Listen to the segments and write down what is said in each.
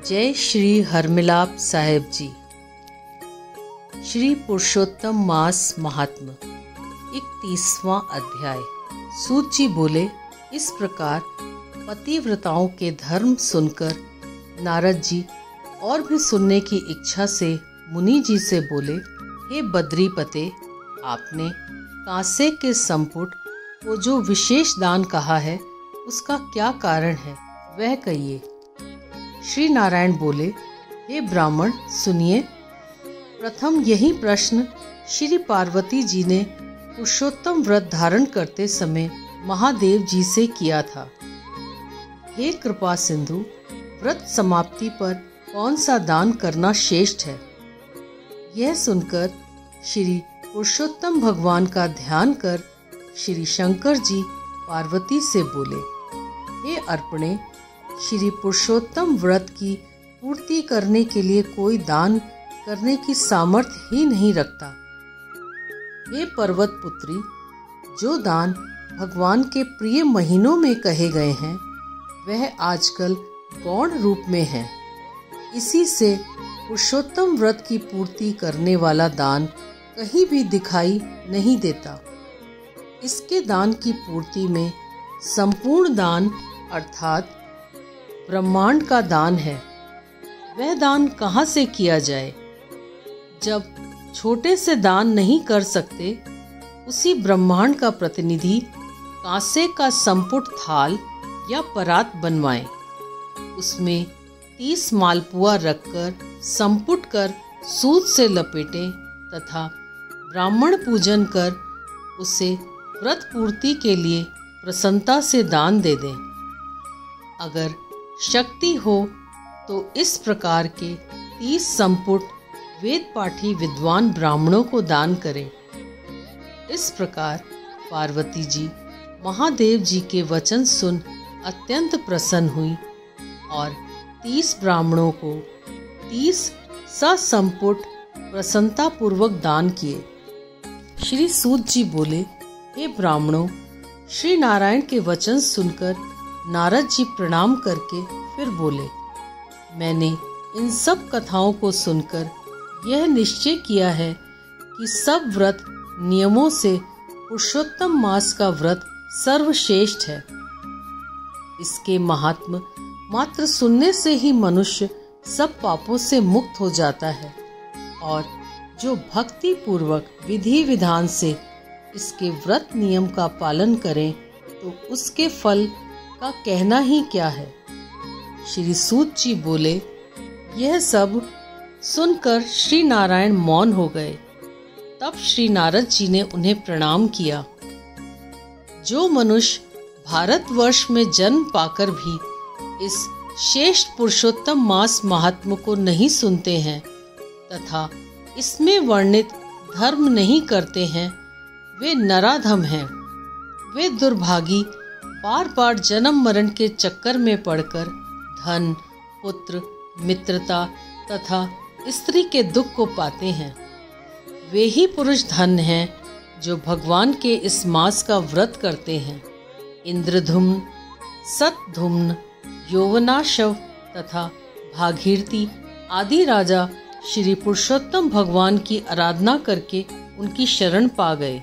जय श्री हरमिलाप साहेब जी। श्री पुरुषोत्तम मास महात्म 31वां अध्याय। सूत जी बोले, इस प्रकार पतिव्रताओं के धर्म सुनकर नारद जी और भी सुनने की इच्छा से मुनि जी से बोले, हे बद्रीपते, आपने कांसे के संपुट को जो विशेष दान कहा है उसका क्या कारण है, वह कहिए। श्री नारायण बोले, हे ब्राह्मण सुनिए। प्रथम यही प्रश्न श्री पार्वती जी ने पुरुषोत्तम व्रत धारण करते समय महादेव जी से किया था। हे कृपा सिंधु, व्रत समाप्ति पर कौन सा दान करना श्रेष्ठ है? यह सुनकर श्री पुरुषोत्तम भगवान का ध्यान कर श्री शंकर जी पार्वती से बोले, हे अर्पणे, श्री पुरुषोत्तम व्रत की पूर्ति करने के लिए कोई दान करने की सामर्थ्य ही नहीं रखता। हे पर्वत पुत्री, जो दान भगवान के प्रिय महीनों में कहे गए हैं वह आजकल गौण रूप में है। इसी से पुरुषोत्तम व्रत की पूर्ति करने वाला दान कहीं भी दिखाई नहीं देता। इसके दान की पूर्ति में संपूर्ण दान अर्थात ब्रह्मांड का दान है। वह दान कहाँ से किया जाए? जब छोटे से दान नहीं कर सकते, उसी ब्रह्मांड का प्रतिनिधि कांसे का संपुट थाल या परात बनवाएं। उसमें 30 मालपुआ रखकर संपुट कर सूत से लपेटें तथा ब्राह्मण पूजन कर उसे व्रत पूर्ति के लिए प्रसन्नता से दान दे दें। अगर शक्ति हो तो इस प्रकार के 30 संपुट वेद पाठी विद्वान ब्राह्मणों को दान करें। इस प्रकार पार्वती जी महादेव जी के वचन सुन अत्यंत प्रसन्न हुई और 30 ब्राह्मणों को 30 ससंपुट प्रसन्नता पूर्वक दान किए। श्री सूत जी बोले, हे ब्राह्मणों, श्री नारायण के वचन सुनकर नारद जी प्रणाम करके फिर बोले, मैंने इन सब कथाओं को सुनकर यह निश्चय किया है कि सब व्रत नियमों से पुरुषोत्तम मास का व्रत सर्वश्रेष्ठ है। इसके महात्म मात्र सुनने से ही मनुष्य सब पापों से मुक्त हो जाता है और जो भक्ति पूर्वक विधि विधान से इसके व्रत नियम का पालन करें तो उसके फल का कहना ही क्या है। श्री सूत जी बोले, यह सब सुनकर श्री नारायण मौन हो गए। तब श्री नारद जी ने उन्हें प्रणाम किया। जो मनुष्य भारतवर्ष में जन्म पाकर भी इस श्रेष्ठ पुरुषोत्तम मास महात्म को नहीं सुनते हैं तथा इसमें वर्णित धर्म नहीं करते हैं, वे नराधम हैं। वे दुर्भागी बार बार जन्म मरण के चक्कर में पड़कर धन, पुत्र, मित्रता तथा स्त्री के दुख को पाते हैं। वे ही पुरुष धन हैं जो भगवान के इस मास का व्रत करते हैं। इंद्रधुम्न, सतधुम्न, यौवनाशव तथा भागीरथी आदि राजा श्री पुरुषोत्तम भगवान की आराधना करके उनकी शरण पा गए।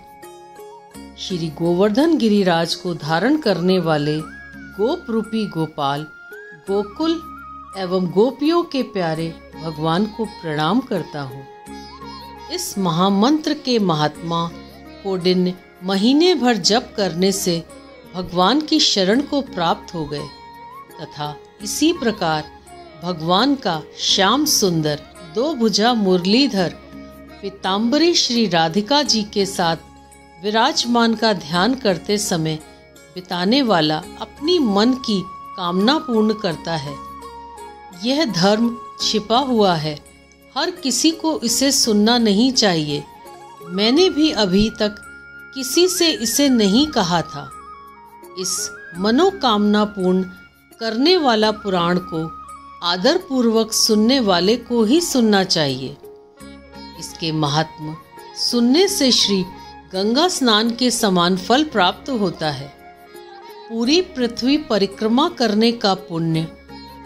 श्री गोवर्धन गिरिराज को धारण करने वाले गोप रूपी गोपाल, गोकुल एवं गोपियों के प्यारे भगवान को प्रणाम करता हूँ। इस महामंत्र के महात्मा कौंडिन्य महीने भर जप करने से भगवान की शरण को प्राप्त हो गए तथा इसी प्रकार भगवान का श्याम सुंदर 2 भुजा मुरलीधर पीताम्बरी श्री राधिका जी के साथ विराजमान का ध्यान करते समय बिताने वाला अपनी मन की कामना पूर्ण करता है। यह धर्म छिपा हुआ है, हर किसी को इसे सुनना नहीं चाहिए। मैंने भी अभी तक किसी से इसे नहीं कहा था। इस मनोकामना पूर्ण करने वाला पुराण को आदर पूर्वक सुनने वाले को ही सुनना चाहिए। इसके महात्म सुनने से श्री गंगा स्नान के समान फल प्राप्त होता है। पूरी पृथ्वी परिक्रमा करने का पुण्य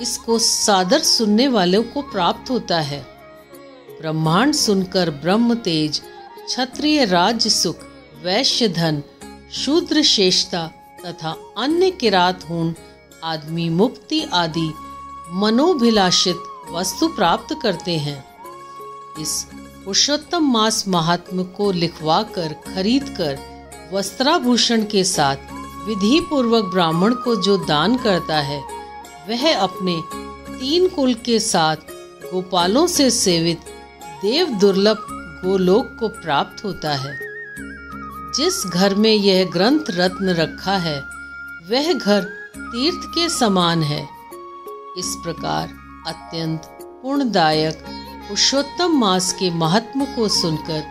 इसको सादर सुनने वालों को प्राप्त होता है। ब्रह्मांड सुनकर ब्रह्म तेज, क्षत्रिय राज्य सुख, वैश्य धन, शूद्र श्रेष्ठता तथा अन्य किरात हूण आदमी मुक्ति आदि मनोभिलाषित वस्तु प्राप्त करते हैं। इस पुरुषोत्तम मास महात्म्य को लिखवा कर खरीद कर वस्त्राभूषण के साथ विधि पूर्वक ब्राह्मण को जो दान करता है, वह अपने 3 कुल के साथ गोपालों से सेवित देव दुर्लभ गोलोक को प्राप्त होता है। जिस घर में यह ग्रंथ रत्न रखा है, वह घर तीर्थ के समान है। इस प्रकार अत्यंत पुण्यदायक पुरुषोत्तम मास के महात्म्य को सुनकर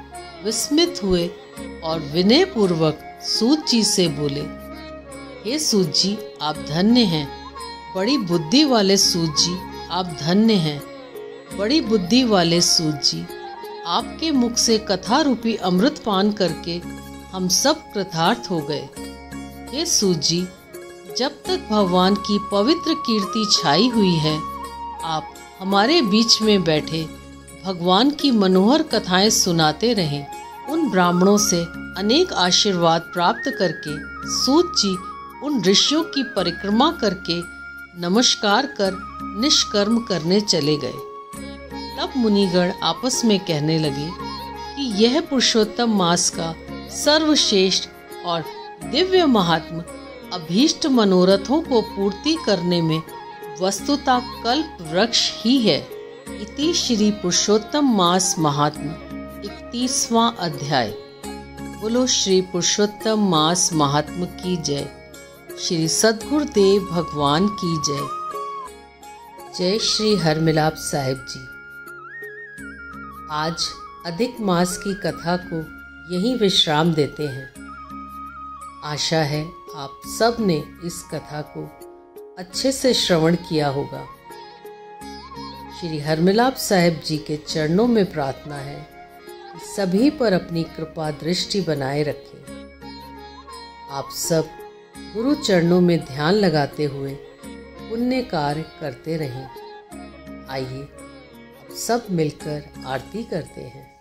विस्मित हुए और विनय पूर्वक सूत जी से बोले, हे सूत जी, आप धन्य हैं। बड़ी बुद्धि वाले सूत जी, आप धन्य हैं। बड़ी बुद्धि वाले सूत जी, आपके मुख से कथा रूपी अमृत पान करके हम सब कृतार्थ हो गए। हे सूत जी, जब तक भगवान की पवित्र कीर्ति छाई हुई है, आप हमारे बीच में बैठे भगवान की मनोहर कथाएं सुनाते रहें। उन ब्राह्मणों से अनेक आशीर्वाद प्राप्त करके सूत जी उन ऋषियों की परिक्रमा करके नमस्कार कर निष्कर्म करने चले गए। तब मुनिगण आपस में कहने लगे कि यह पुरुषोत्तम मास का सर्वश्रेष्ठ और दिव्य महात्म अभीष्ट मनोरथों को पूर्ति करने में वस्तुतः कल्प वृक्ष ही है। इति श्री पुरुषोत्तम मास महात्म 31वां अध्याय। बोलो श्री पुरुषोत्तम मास महात्म की जय। श्री सद्गुरुदेव भगवान की जय। जय श्री हरमिलाप साहिब जी। आज अधिक मास की कथा को यहीं विश्राम देते हैं। आशा है आप सब ने इस कथा को अच्छे से श्रवण किया होगा। श्री हरमिलाप साहिब जी के चरणों में प्रार्थना है कि सभी पर अपनी कृपा दृष्टि बनाए रखें। आप सब गुरु चरणों में ध्यान लगाते हुए पुण्य कार्य करते रहें। आइए अब सब मिलकर आरती करते हैं।